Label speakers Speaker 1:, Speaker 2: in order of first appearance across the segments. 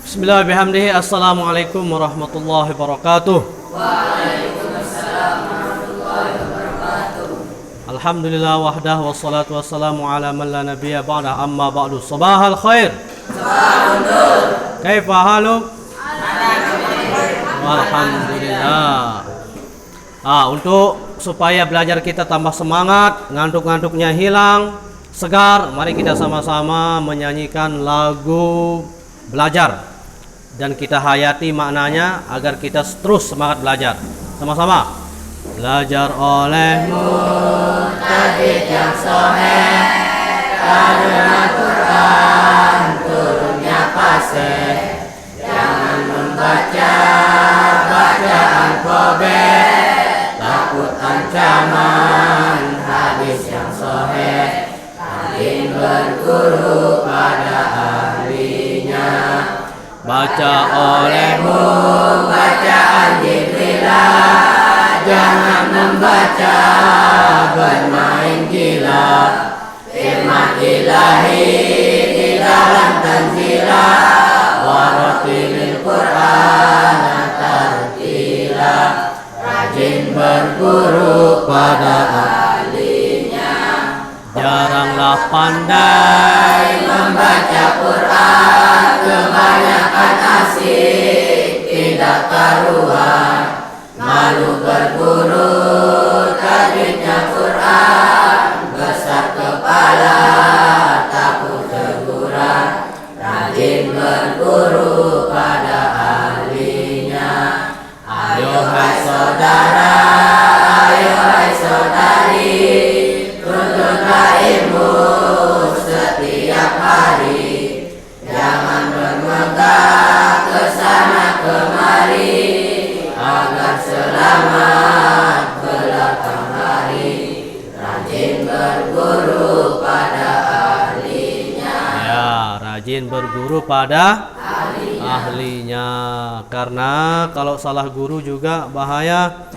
Speaker 1: Bismillahirrahmanirrahim. Assalamualaikum warahmatullahi wabarakatuh.
Speaker 2: Waalaikumsalam warahmatullahi wabarakatuh.
Speaker 1: Alhamdulillah wahdah wassalatu wassalamu ala man la nabiyya ba'da amma ba'du. Sabahal khair.
Speaker 2: Sabahun nur.
Speaker 1: Kaifa haluk? Alhamdulillah. Untuk supaya belajar kita tambah semangat, ngantuk-ngantuknya hilang, segar, mari kita sama-sama menyanyikan lagu belajar dan kita hayati maknanya agar kita terus semangat belajar. Sama-sama. Belajar olehmu
Speaker 2: Tajwid yang sahih, kandungan Quran turunnya fasih. Jangan membaca bacaan kobek, takut ancaman hadis yang sahih. Rajin berguru pada ahlinya. Baca olehmu bacaan Jibrilah, jangan membaca bermain gila. Firman ilahi di dalam tanzilah, waratilil Qur'an tartila. Rajin berguru pada ahlinya.
Speaker 1: Jaranglah pandai
Speaker 2: Membaca Quran, kebanyakan asik tidak karuan. Malu berguru tajwidnya Quran, besar kepala takut teguran. Rajin berguru pada ahlinya. Ayo hai saudara, ayo hai saudari, tuntutlah ilmu setiap hari. Jangan bermegah kesana kemari, agar selamat belakang hari. Rajin berguru pada ahlinya.
Speaker 1: Ya, rajin berguru pada ahlinya. Karena kalau salah guru juga bahaya.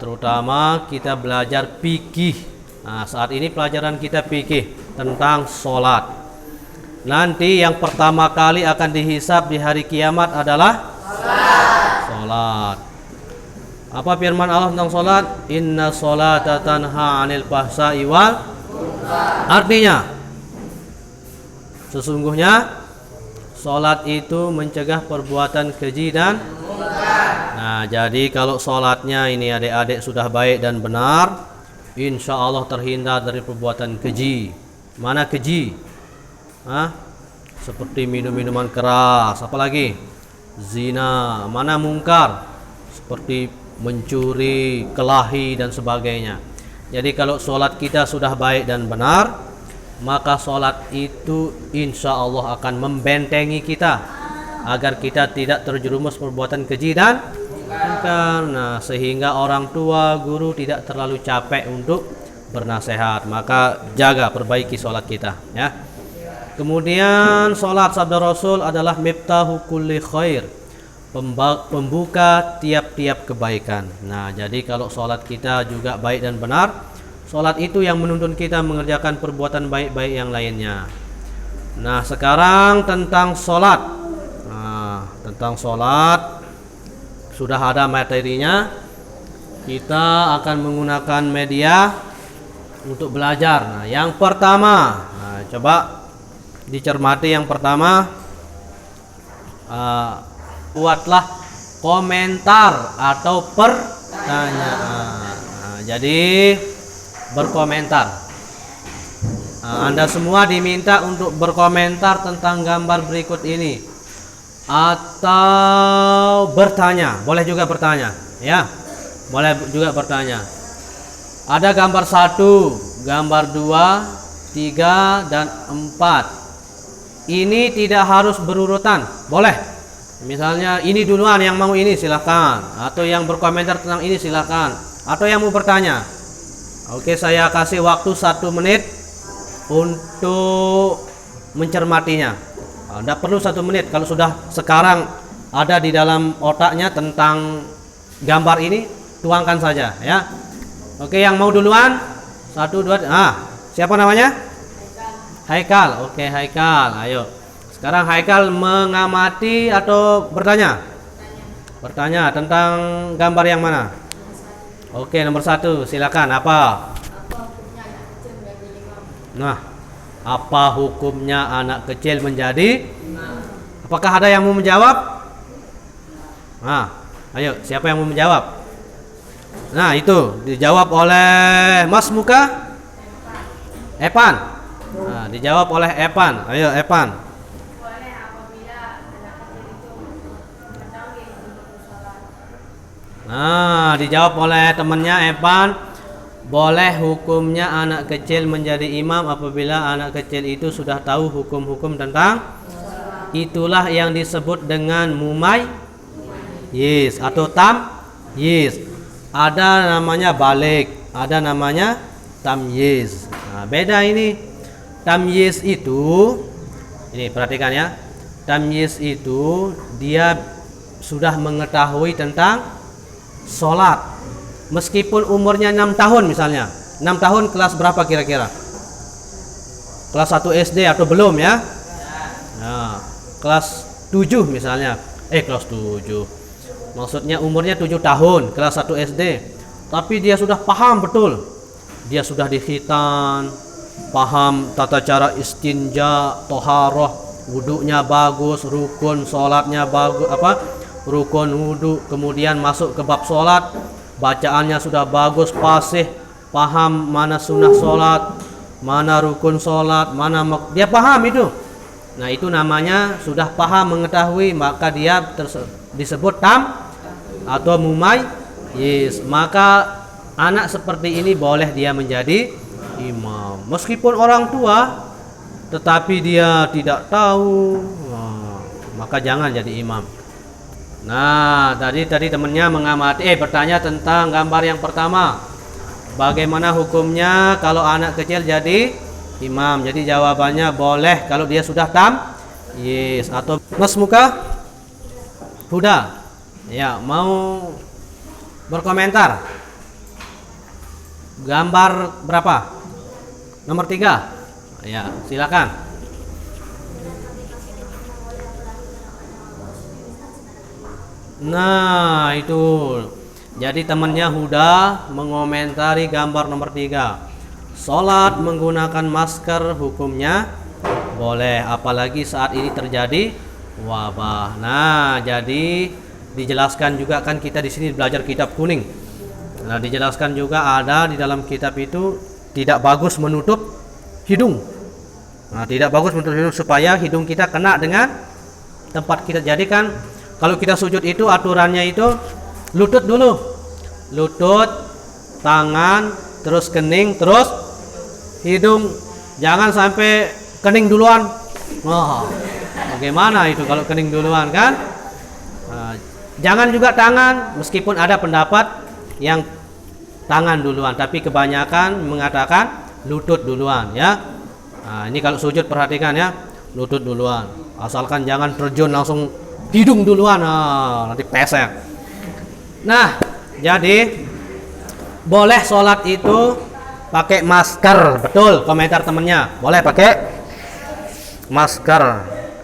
Speaker 1: Terutama kita belajar fikih. Saat ini pelajaran kita fikih tentang sholat. Nanti yang pertama kali akan dihisab di hari kiamat adalah sholat. Apa firman Allah tentang sholat? Inna sholata tanha 'anil fahsya'i wal munkar. Artinya, sesungguhnya sholat itu mencegah perbuatan keji dan munkar. Jadi kalau sholatnya ini adik-adik sudah baik dan benar, insya Allah terhindar dari perbuatan keji. Mana keji? Seperti minum-minuman keras, apalagi zina. Mana mungkar? Seperti mencuri, kelahi dan sebagainya. Jadi kalau sholat kita sudah baik dan benar, maka sholat itu insya Allah akan membentengi kita agar kita tidak terjerumus perbuatan keji dan munkar. Sehingga orang tua, guru tidak terlalu capek untuk bernasehat. Maka jaga, perbaiki sholat kita, ya. Kemudian sholat sabda Rasul adalah miftahu kulli khair, pembuka tiap-tiap kebaikan. Jadi kalau sholat kita juga baik dan benar, sholat itu yang menuntun kita mengerjakan perbuatan baik-baik yang lainnya. Sekarang tentang sholat. Tentang sholat sudah ada materinya. Kita akan menggunakan media untuk belajar. Yang pertama, coba dicermati. Yang pertama, buatlah komentar atau pertanyaan. Jadi berkomentar. Anda semua diminta untuk berkomentar tentang gambar berikut ini, atau bertanya. Boleh juga bertanya, ya. Boleh juga bertanya. Ada gambar 1, gambar 2, 3 dan 4. Ini tidak harus berurutan, boleh. Misalnya ini duluan, yang mau ini silahkan, atau yang berkomentar tentang ini silahkan, atau yang mau bertanya. Oke, saya kasih waktu 1 menit untuk mencermatinya. Tidak perlu 1 menit. Kalau sudah sekarang ada di dalam otaknya tentang gambar ini, tuangkan saja, ya. Oke, yang mau duluan? 1, 2. Siapa namanya? Haikal. Oke, Haikal. Ayo. Sekarang Haikal mengamati atau bertanya? Bertanya tentang gambar yang mana? Oke, nomor 1, silakan. Apa? Nah, apa hukumnya anak kecil menjadi? Apakah ada yang mau menjawab? Nah, ayo, siapa yang mau menjawab? Nah, itu dijawab oleh Mas Muka Epan. Nah, dijawab oleh Epan. Ayo, Epan. Nah, dijawab oleh temannya Epan. Boleh hukumnya anak kecil menjadi imam apabila anak kecil itu sudah tahu hukum-hukum tentang itulah yang disebut dengan mumayyiz atau tamyiz. Ada namanya balik, ada namanya tamyiz. Nah, beda ini. Tamyiz itu, ini perhatikan ya. Tamyiz itu dia sudah mengetahui tentang sholat. Meskipun umurnya 6 tahun misalnya. 6 tahun kelas berapa kira-kira? Kelas 1 SD atau belum ya? Nah, kelas 7 misalnya. Kelas 7. Maksudnya umurnya 7 tahun, kelas 1 SD. Tapi dia sudah paham betul. Dia sudah dikhitan, paham tata cara istinja, toharoh, wudunya bagus, rukun sholatnya bagus, rukun wudu, kemudian masuk ke bab sholat, bacaannya sudah bagus, fasih, paham mana sunnah sholat, mana rukun sholat, dia paham itu. Nah, itu namanya sudah paham mengetahui, maka dia disebut atau mumayyiz. Maka anak seperti ini boleh dia menjadi imam meskipun orang tua, tetapi dia tidak tahu, maka jangan jadi imam. Nah, tadi temannya mengamati bertanya tentang gambar yang pertama. Bagaimana hukumnya kalau anak kecil jadi imam? Jadi jawabannya boleh kalau dia sudah tamyiz. Atau Mas Muka Huda, ya, mau berkomentar. Gambar berapa? Nomor 3. Ya, silakan. Nah, itu. Jadi temannya Huda mengomentari gambar nomor 3. Sholat menggunakan masker hukumnya boleh, apalagi saat ini terjadi wabah. Nah, jadi dijelaskan juga kan, kita di sini belajar kitab kuning. Nah, dijelaskan juga ada di dalam kitab itu tidak bagus menutup hidung. Nah, tidak bagus menutup hidung supaya hidung kita kena dengan tempat kita. Jadi kan kalau kita sujud itu aturannya itu lutut dulu. Lutut, tangan, terus kening, terus hidung. Jangan sampai kening duluan. Bagaimana itu kalau kening duluan kan? Jangan juga tangan, meskipun ada pendapat yang tangan duluan, tapi kebanyakan mengatakan lutut duluan ya. Nah, ini kalau sujud perhatikan ya, lutut duluan. Asalkan jangan terjun langsung hidung duluan, nanti pesek. Nah, jadi boleh sholat itu pakai masker, betul komentar temennya. Boleh pakai masker,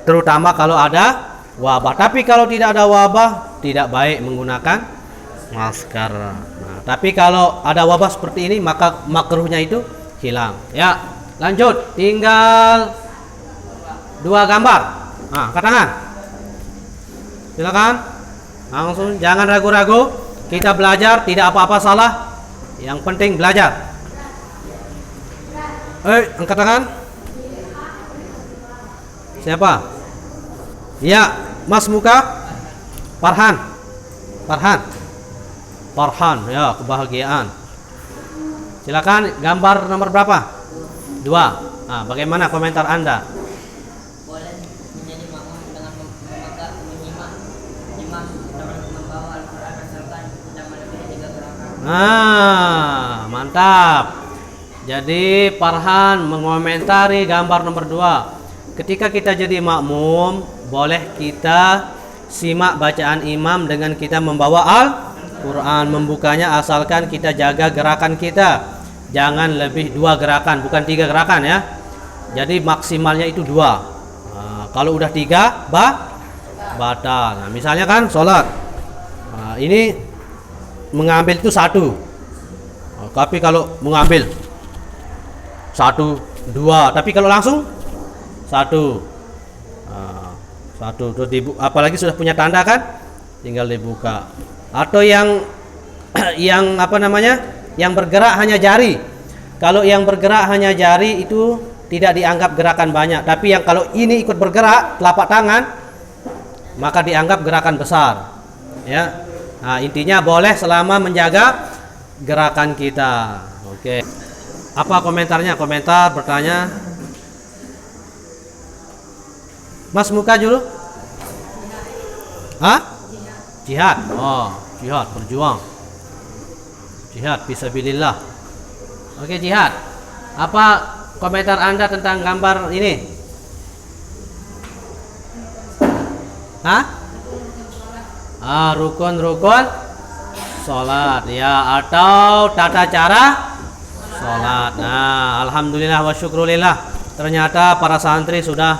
Speaker 1: terutama kalau ada wabah. Tapi kalau tidak ada wabah, tidak baik menggunakan masker. Nah, tapi kalau ada wabah seperti ini, maka makruhnya itu hilang. Ya, lanjut. Tinggal 2 gambar. Nah, angkat tangan. Silakan. Langsung, jangan ragu-ragu. Kita belajar, tidak apa-apa salah. Yang penting belajar. Angkat tangan. Siapa? Ya, Mas Muka Farhan, ya, kebahagiaan. Silakan, gambar nomor berapa? 2. Nah, bagaimana komentar Anda?
Speaker 2: Boleh menjadi makmum dengan menyimak membawa Al-Quran asalkan tidak melebihi 3 gerakan.
Speaker 1: Nah, mantap. Jadi Farhan mengomentari gambar nomor 2. Ketika kita jadi makmum, boleh kita simak bacaan imam dengan kita membawa Al-Quran, membukanya, asalkan kita jaga gerakan kita. Jangan lebih 2 gerakan, bukan 3 gerakan ya. Jadi maksimalnya itu 2. Kalau udah 3 batal. Nah, misalnya kan sholat. Nah, ini mengambil itu 1. Tapi kalau mengambil 1, 2, tapi kalau langsung 1. Nah, 1 terus apalagi sudah punya tanda kan? Tinggal dibuka. Atau yang yang apa namanya? Yang bergerak hanya jari. Kalau yang bergerak hanya jari itu tidak dianggap gerakan banyak, tapi yang kalau ini ikut bergerak telapak tangan maka dianggap gerakan besar. Ya. Nah, intinya boleh selama menjaga gerakan kita. Oke. Apa komentarnya? Komentar, bertanya. Mas muka dulu. Hah? Jihad. Oh, jihad, berjuang. Jihad fisabilillah. Oke, jihad. Apa komentar Anda tentang gambar ini? Hah? Rukun-rukun sholat ya, atau tata cara sholat. Nah, alhamdulillah wa syukrulillah, ternyata para santri sudah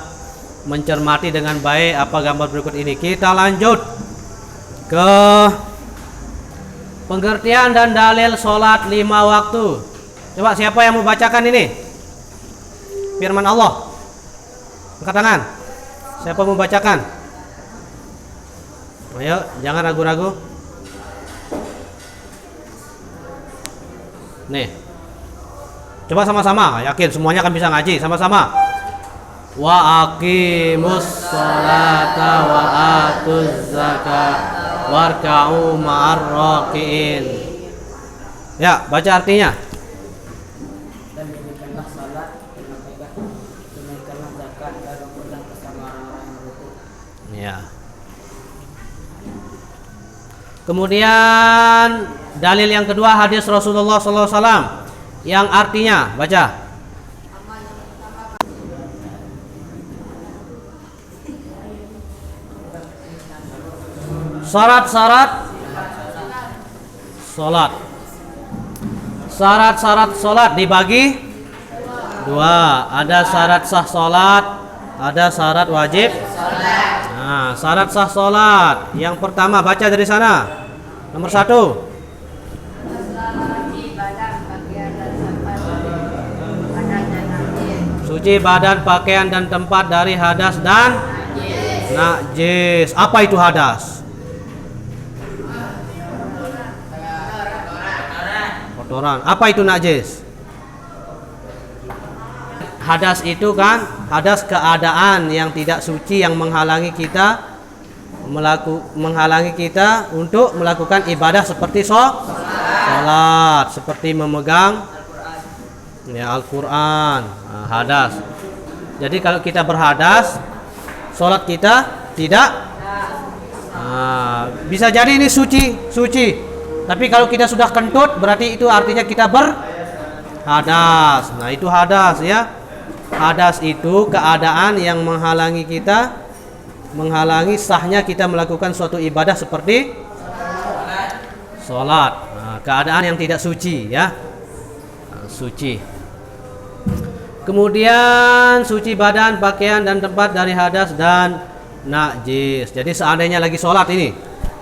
Speaker 1: mencermati dengan baik apa gambar berikut ini. Kita lanjut ke pengertian dan dalil sholat 5 waktu. Coba siapa yang mau bacakan ini? Firman Allah. Angkat tangan. Siapa mau bacakan? Ayo, jangan ragu-ragu. Nih. Coba sama-sama, yakin semuanya akan bisa ngaji sama-sama. Wa aqimus sholata wa atuz zakat warka'u ma'ar raki'in. Ya, baca artinya.
Speaker 2: Dan demikianlah salat, demikianlah zakat, dan berpegang bersama orang-orang yang rukuk.
Speaker 1: Ya. Kemudian dalil yang kedua hadis Rasulullah SAW yang artinya, baca. Syarat-syarat sholat. Syarat-syarat sholat dibagi 2. Ada syarat sah sholat, ada syarat wajib. Nah, syarat sah sholat yang pertama, baca dari sana. Nomor 1. Suci badan, pakaian dan tempat dari hadas dan najis. Apa itu hadas? Kotoran. Apa itu najis? Hadas itu kan hadas keadaan yang tidak suci yang menghalangi kita untuk melakukan ibadah seperti sholat, seperti memegang ya Al-Qur'an. Nah, hadas. Jadi kalau kita berhadas, sholat kita tidak bisa jadi ini suci. Tapi kalau kita sudah kentut, berarti itu artinya kita berhadas. Nah, itu hadas ya. Hadas itu keadaan yang menghalangi sahnya kita melakukan suatu ibadah seperti sholat. Nah, keadaan yang tidak suci ya. Suci. Kemudian suci badan, pakaian dan tempat dari hadas dan najis. Jadi seandainya lagi sholat ini,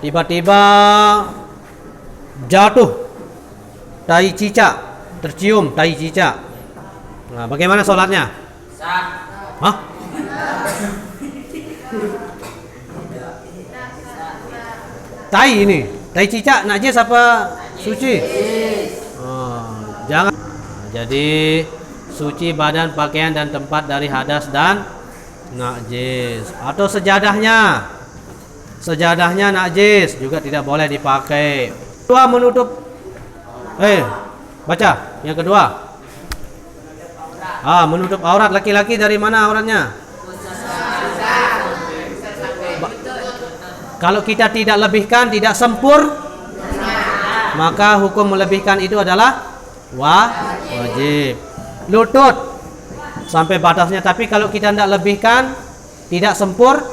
Speaker 1: tiba-tiba jatuh tai cicak, tercium tai cicak. Nah, bagaimana sholatnya? Hah? Tai ini, tai cicak najis apa suci? Jangan. Jadi suci badan, pakaian dan tempat dari hadas dan najis. Atau sejadahnya najis juga tidak boleh dipakai. Kedua, menutup. Baca yang kedua. Menutup aurat laki-laki dari mana auratnya? Kalau kita tidak lebihkan, tidak sempur, maka hukum melebihkan itu adalah wajib. Lutut sampai batasnya, tapi kalau kita tidak lebihkan, tidak sempur,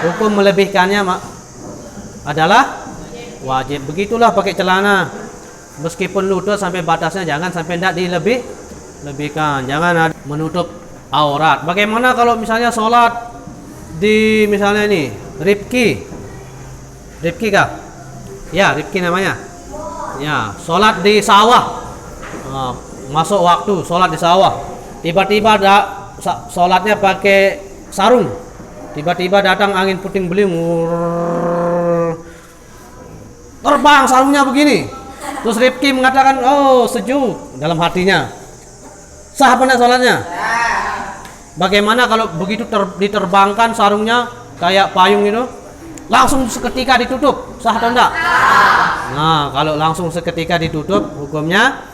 Speaker 1: hukum melebihkannya adalah wajib. Begitulah pakai celana, meskipun lutut sampai batasnya, jangan sampai tidak dilebihkan. Jangan menutup aurat. Bagaimana kalau misalnya sholat di misalnya ini Rifki kah? Ya, Rifki namanya. Ya, sholat di sawah. Masuk waktu sholat di sawah. Tiba-tiba sholatnya pakai sarung. Tiba-tiba datang angin puting beliung. Terbang sarungnya begini. Terus Rifki mengatakan, oh sejuk dalam hatinya. Sah apa enggak sholatnya? Bagaimana kalau begitu diterbangkan sarungnya kayak payung itu, langsung seketika ditutup, sah atau enggak? Nah, kalau langsung seketika ditutup hukumnya.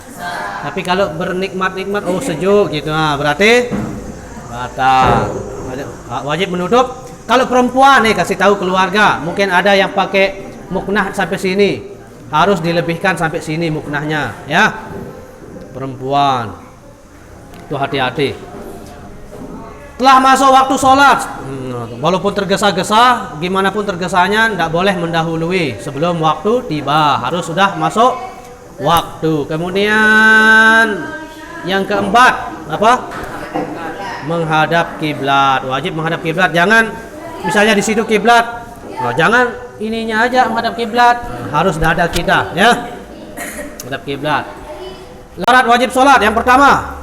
Speaker 1: Tapi kalau bernikmat-nikmat, oh sejuk gitu, nah berarti batal. Wajib menutup. Kalau perempuan nih kasih tahu keluarga, mungkin ada yang pakai muknah sampai sini, harus dilebihkan sampai sini muknahnya, ya. Perempuan itu hati-hati. Telah masuk waktu sholat, walaupun tergesa-gesa, gimana pun tergesanya, tidak boleh mendahului sebelum waktu tiba, harus sudah masuk waktu. Kemudian yang keempat apa? Menghadap kiblat. Wajib menghadap kiblat. Jangan misalnya di situ kiblat, jangan ininya aja menghadap kiblat, harus dada kita, ya. Menghadap kiblat. Syarat wajib sholat yang pertama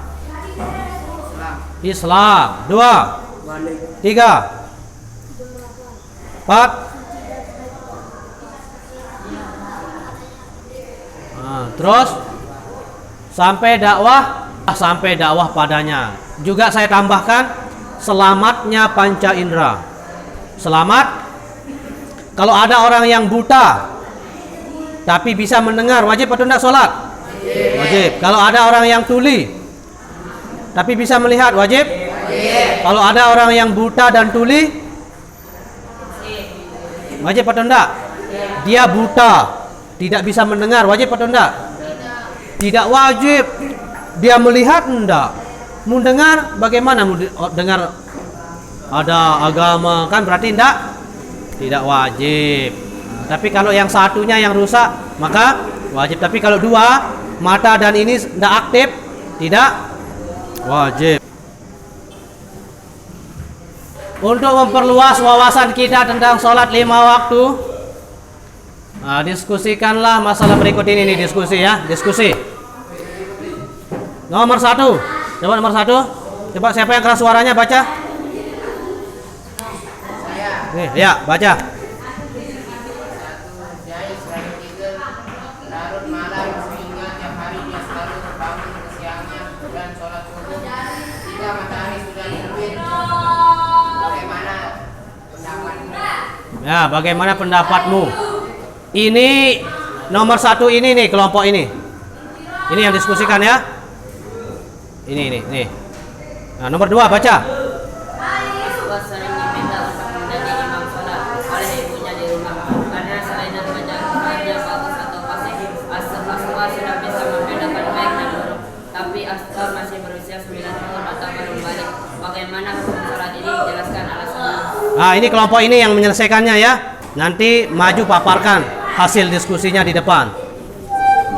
Speaker 1: Islam. 2, 3, 4. Terus sampai dakwah padanya. Juga saya tambahkan selamatnya panca indera. Selamat. Kalau ada orang yang buta tapi bisa mendengar, wajib atau tidak sholat? Wajib. Kalau ada orang yang tuli tapi bisa melihat, wajib? Kalau ada orang yang buta dan tuli, wajib atau enggak? Dia buta, tidak bisa mendengar, wajib atau enggak? Tidak wajib. Dia melihat enggak? Mau dengar, bagaimana mau dengar? Ada agama, kan berarti enggak? Tidak wajib. Tapi kalau yang satunya yang rusak, maka wajib. Tapi kalau dua, mata dan ini enggak aktif, tidak wajib. Untuk memperluas wawasan kita tentang sholat 5 waktu, diskusikanlah masalah berikut ini nih, diskusi ya, diskusi. Nomor 1, coba nomor 1, coba siapa yang keras suaranya baca? Nih, ya baca. Ya, bagaimana pendapatmu? Ini nomor 1 ini nih, kelompok ini. Ini yang diskusikan ya. Ini nih. Nah, nomor 2 baca.
Speaker 3: Tapi Astar masih berusia 9 tahun atau belum balik. Bagaimana hukum salat ini? Jelaskan alasannya.
Speaker 1: Nah, ini kelompok ini yang menyelesaikannya ya. Nanti maju paparkan hasil diskusinya di depan.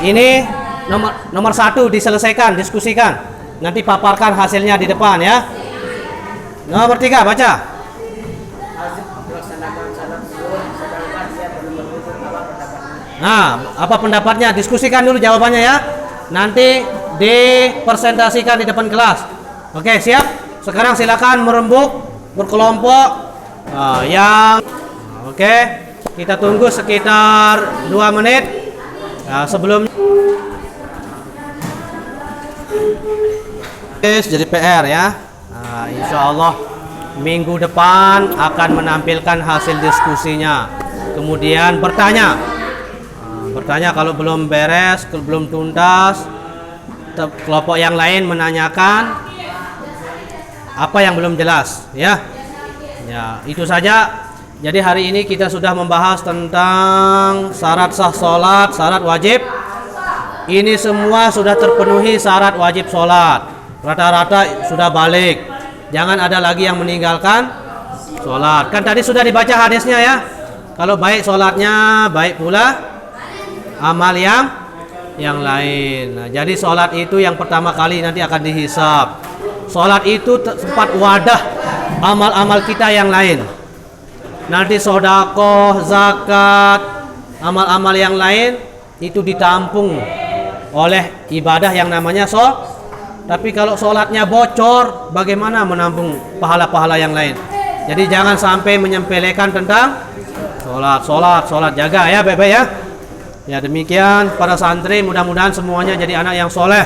Speaker 1: Ini nomor 1 diselesaikan, diskusikan. Nanti paparkan hasilnya di depan ya. Nomor 3 baca. Nah, apa pendapatnya? Diskusikan dulu jawabannya ya. Nanti dipresentasikan di depan kelas. Oke, siap? Sekarang silakan merembuk berkelompok. Oke, kita tunggu sekitar 2 menit sebelum jadi PR ya. Insya Allah minggu depan akan menampilkan hasil diskusinya. Kemudian bertanya kalau belum beres, belum tuntas, kelompok yang lain menanyakan apa yang belum jelas ya. Ya, itu saja. Jadi hari ini kita sudah membahas tentang syarat sah sholat, syarat wajib. Ini semua sudah terpenuhi syarat wajib sholat. Rata-rata sudah balik. Jangan ada lagi yang meninggalkan sholat. Kan tadi sudah dibaca hadisnya ya. Kalau baik sholatnya, baik pula amal yang lain. Nah, jadi sholat itu yang pertama kali nanti akan dihisab. Sholat itu tempat wadah amal-amal kita yang lain. Nanti sedekah, zakat, amal-amal yang lain itu ditampung oleh ibadah yang namanya Tapi kalau sholatnya bocor, bagaimana menampung pahala-pahala yang lain? Jadi jangan sampai menyepelekan tentang sholat, jaga ya Bapak ya. Ya demikian para santri, mudah-mudahan semuanya jadi anak yang soleh.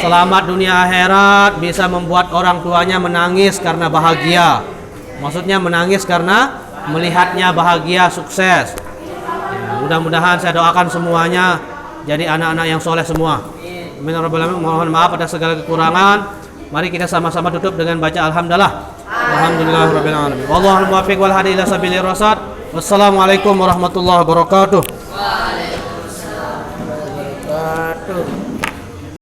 Speaker 1: Selamat dunia akhirat, bisa membuat orang tuanya menangis karena bahagia. Maksudnya menangis karena melihatnya bahagia, sukses. Ya, mudah-mudahan saya doakan semuanya jadi anak-anak yang soleh semua. Amin ya rabbal alamin. Mohon maaf atas segala kekurangan. Mari kita sama-sama tutup dengan baca alhamdulillah. Alhamdulillah rabbil alamin. Wallahul muwaffiq wal hadi ila sabilir rasyad. Wassalamualaikum warahmatullahi wabarakatuh.
Speaker 3: Waalaikumsalam.